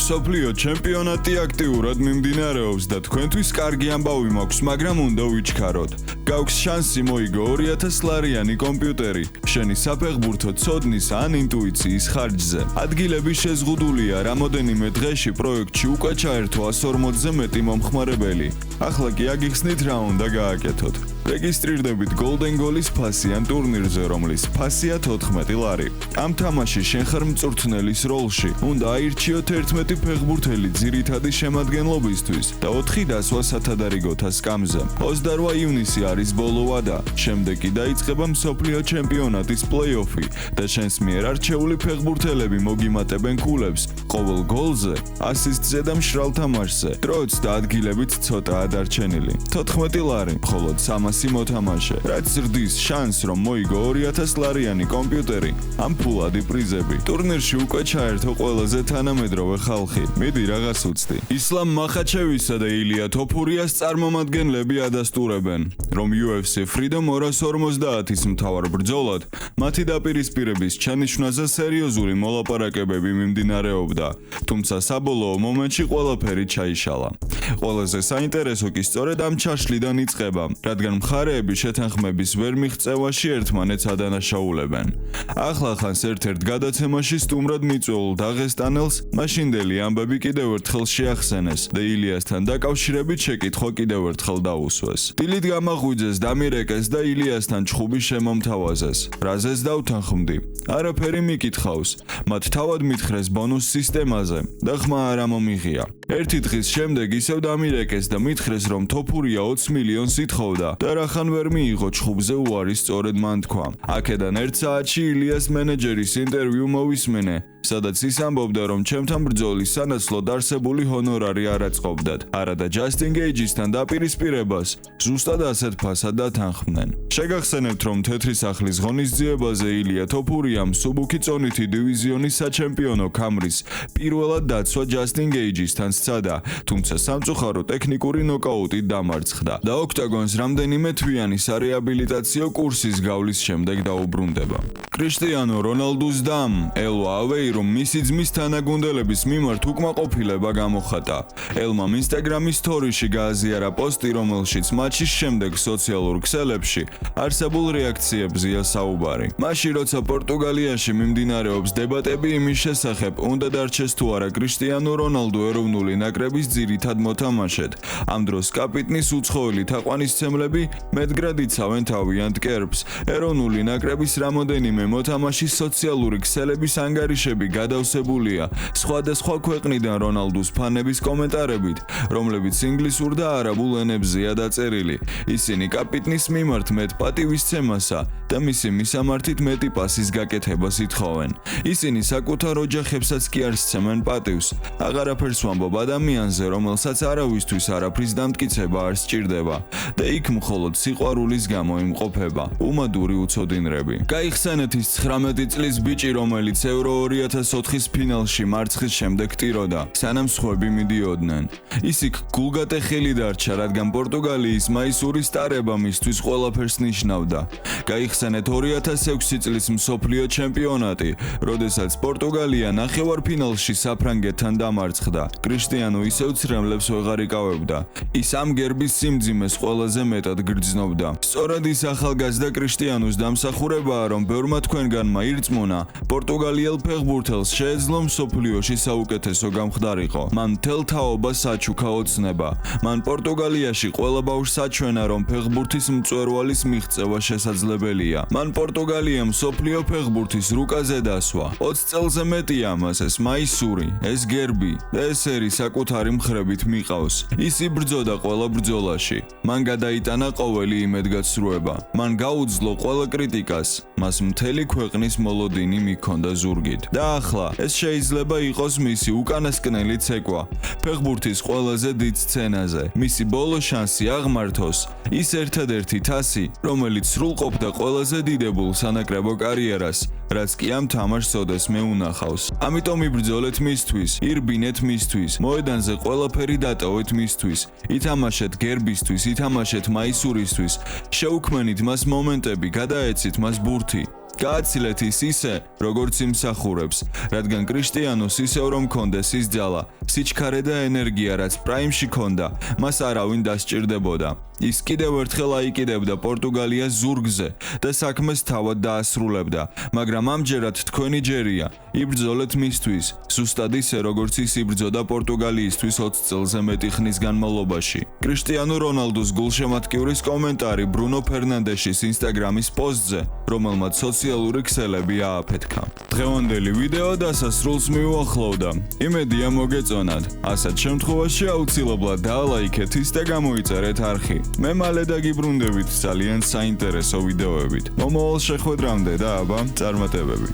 მსოფლიო ჩემპიონატი აქტიურად მიმდინარეობს და თქვენთვის კარგი ამბავი მაქვს, მაგრამ უნდა ვიჩქაროთ. გაქვს შანსი მოიგო 2000 ლარიანი კომპიუტერი, შენი საფეხბურთო ცოდნის ან ინტუიციის ხარჯზე. ადგილები შეზღუდულია, რამოდენიმე დღეში პროექტში უკვე ჩაერთო 140-ზე მეტი მომხმარებელი. ახლა კი აგიხსნით რა უნდა გააკეთოთ. რეგისტრირდებით Golden Goal-ის ფასიან ტურნირზე, რომლის ფასია 14 ლარი. ამ თამაშის შენ ხარ მწვრთნელის როლში. უნდა აირჩიოთ 11 ფეხბურთელი ძირითადი შემადგენლობისთვის და 4 დასვა სათადარიგოთა სკამზე. 28 ივნისი არის ბოლო ვადა. შემდეგ კი დაიწყება მსოფლიო ჩემპიონატის პლეი-ოფი და შენს მიერ არჩეული ფეხბურთელები მოგიმატებენ ქულებს. ყოველ გოლზე, ასისტზე და მშრალ თამაშზე. დროც და ადგილებიც ცოტაა დარჩენილი. 14 ლარი, მხოლოდ 300 მოთამაშე, რაც ზრდის შანსს, რომ მოიგო 2000 ლარიანი კომპიუტერი. ამ ფულადი პრიზები. ტურნირში უკვე ჩაერთო ყველაზე თანამედროვე ხალხი. მიდი რაღაც უცდი. ისლამ მახაჩევისა და ილია თოფურიას წარმომადგენლები ადასტურებენ, რომ UFC Freedom 250-ის მთავარ ბრძოლად მათი დაპირისპირების ჩანიშვნაზე სერიოზული მოლაპარაკებები მიმდინარეობდა, თუმცა საბოლოო მომენტში ყველაფერი ჩაიშალა. ყველაზე საინტერესო კი სწორედ ამ ჩაშლიდან იწყება, რადგან მხარეები შეთანხმების ვერ მიღწევაში ერთმანეთს ადანაშაულებენ. ახლა ხანს ერთ-ერთ გადაცემაში სტუმრად მიწვეულ დაღესტანელს მაშინდელი ამბები კიდევ ერთხელ შეახსენეს და ილიასთან დაკავშირებით შეკითხვა კიდევ ერთხელ დაუსვეს. დილით გამაღვიძეს, დამირეკეს და ილიასთან ჩხუბი შემომთავაზეს. რაზეც დავთანხმდი? არაფერი მიკითხავს. მათ თავად მითხრეს ბონუს სისტემაზე და ხმა არ მომიღია. ერთი დღის შემდეგ ისევ დამირეკეს და მითხრეს, რომ თოფურია 20 მილიონს ითხოვდა და რახან ვერ მიიღო ჩხუბზე უარი, სწორედ მან თქვა. აქედან 1 საათში ილიას მენეჯერის ინტერვიუ მოვისმენე, სადაც ის ამბობდა, რომ ჩემთან ბრძოლის სანაცვლოდ არსებული ჰონორარი არ აწყობდათ, არადა ჯასტინ გეიჯისთან დაპირისპირებას ზუსტად ასეთ ფასად დათანხმდნენ. შეგახსენებთ, რომ თეთრი სახლის ღონისძიებაზე ილია თოფურიამ მსუბუქი წონითი დივიზიონის საჩემპიონო ქამრის პირველად დაცვა ჯასტინ გეიჯისთან სცადა, თუმცა სამწუხარო ტექნიკური ნოკაუტით დამარცხდა და ოქტაგონს რამდენიმე თვიანი სარეაბილიტაციო კურსის გავლის შემდეგ დაუბრუნდება. კრისტიანო რონალდუს დამ ელვა ავეირომ მისი ძმის თანაგუნდელების მიმართ უკმაყოფილება გამოხატა. ელმამ ინსტაგრამის სტორიში გააზიარა პოსტი, რომელშიც მატჩის შემდეგ სოციალურ ქსელებში არსებულ რეაქციებზეა საუბარი. მაშინ, როცა პორტუგალიაში მიმდინარეობს დებატები იმის შესახებ, უნდა დარჩეს თუ არა კრისტიანო რონალდუ ეროვნული ნაკრების ძირითად მოთამაშედ, ამ დროს კაპიტნის უცხოელი თაყვანისცემლები მეტგრად იცავენ თავიანთ კერპს. ეროვნული ნაკრების რამოდენიმე მოთამაშის სოციალური ქსელების ანგარიშები გადავსებულია სხვადასხვა ქვეყნიდან რონალდუს ფანების კომენტარებით, რომლებიც ინგლისურ და არაბულ ენებზეა დაწერილი. ისინი კაპიტნის მიმართ მეტ პატივისცემასა და მისი მისამართით მეტი პასის გაკეთებას ითხოვენ. ისინი საკუთარ ოჯახებსაც კი არ სცემენ პატივს. აღარაფერს ვამბობ ადამიანზე, რომელსაც არავისთვის არაფრის დამტკიცება არ სჭირდება და იქ მხოლოდ სიყვარულის გამო იმყოფება. უმადური უცოდინრები. გაიხსენეთ ის 19 წლის ბიჭი, რომელიც ევრო 2004-ის ფინალში მარცხის შემდეგ ტიროდა, სანამ სხვები მიდიოდნენ. ის იქ გულგატეხილი დარჩა, რადგან პორტუგალიის მაისური სტარება მისთვის ყველაფერს ნიშნავდა. გაიხსენეთ 2006 წლის მსოფლიო ჩემპიონატი, როდესაც პორტუგალია ნახევარფინალში საფრანგეთთან დამარცხდა. კრისტიანო ისევ ცრემლებს ვეღარ იკავებდა. ის ამ გერბის სიმძიმეს ყველაზე მეტად გრძნობდა. სწორედ ის ახალგაზრდა კრისტიანოს დამსახურებაა, რომ ბევრმა თქვენგანმა ირწმუნა, პორტუგალიელ ფეხბურთელს შეეძლო მსოფლიოში საუკეთესო გამხდარიყო. მან მთელ თაობა საჩუქა ოცნება. მან პორტუგალიაში ყველა ბავშვს საჩვენა, რომ ფეხბურთის მწვერვალის მიღწევა შესაძლებელია. მან პორტუგალიამ მსოფლიო ფეხბურთის რუკაზე დასვა. 20 წელზე მეტია ამას ეს მაისური, ეს გერბი და ეს ერი საკუთარი მხრებით მიყავს. ის იბრძოდა ყველა ბრძოლაში. მან გადაიტანა ყოველი იმედგაცრუება. მან გაუძლო ყველა კრიტიკას. მას მთელი ქვეყნის მოლოდინი მიქონდა ზურგით. და ახლა ეს შეიძლება იყოს მისი უკანასკნელი ცეკვა ფეხბურთის ყველაზე დიდ სცენაზე. მისი ბოლო შანსი აღმართოს ის ერთადერთი თასი, რომელიც სრულყოფდა ყველაზე დიდებულ სანაკრებო კარიერას, რაც კი ამ თამაშს ოდესმე უნახავს. ამიტომ იბრძოლეთ მისთვის, ირბინეთ მისთვის, მოედანზე ყველაფერი დატოვეთ მისთვის, ითამაშეთ გერბისთვის, ითამაშეთ მაისურისთვის, შეუქმნით მას მომენტები, გადაეცით მას ბურთი. გააცილეთ ის ისე, როგორც იმსახურებს, რადგან კრიშტიანოს ისევ რომ კონდეს ის ძალა, სიჩქარე და ენერგია, რაც პრაიმში ჰქონდა, მას არავინ დასჭირდებოდა. ის კიდევ ერთხელ აიკიდებდა პორტუგალიას ზურგზე და საქმეს თავად დაასრულებდა, მაგრამ ამჯერად თქვენი ჯერია, იბრძოლეთ მისთვის, ზუსტად ისე, როგორც ის იბრძოდა პორტუგალიისთვის 20 წელზე მეტი ხნის განმავლობაში. კრიშტიანო რონალდუს გულშემატკივრის კომენტარი ბრუნო ფერნანდეშის ინსტაგრამის პოსტზე, რომელმაც სოციალური ქსელები ააფეთქა. დღევანდელი ვიდეო დასასრულს მიუახლოვდა. იმედია მოგეწონათ. ასეთ შემთხვევაში აუცილებლად დაალაიქეთ ის და გამოიწერეთ არხი. მე მალე დაგიბრუნდებით ძალიან საინტერესო ვიდეოებით. მომავალ შეხვედრამდე და აბა წარმატებები.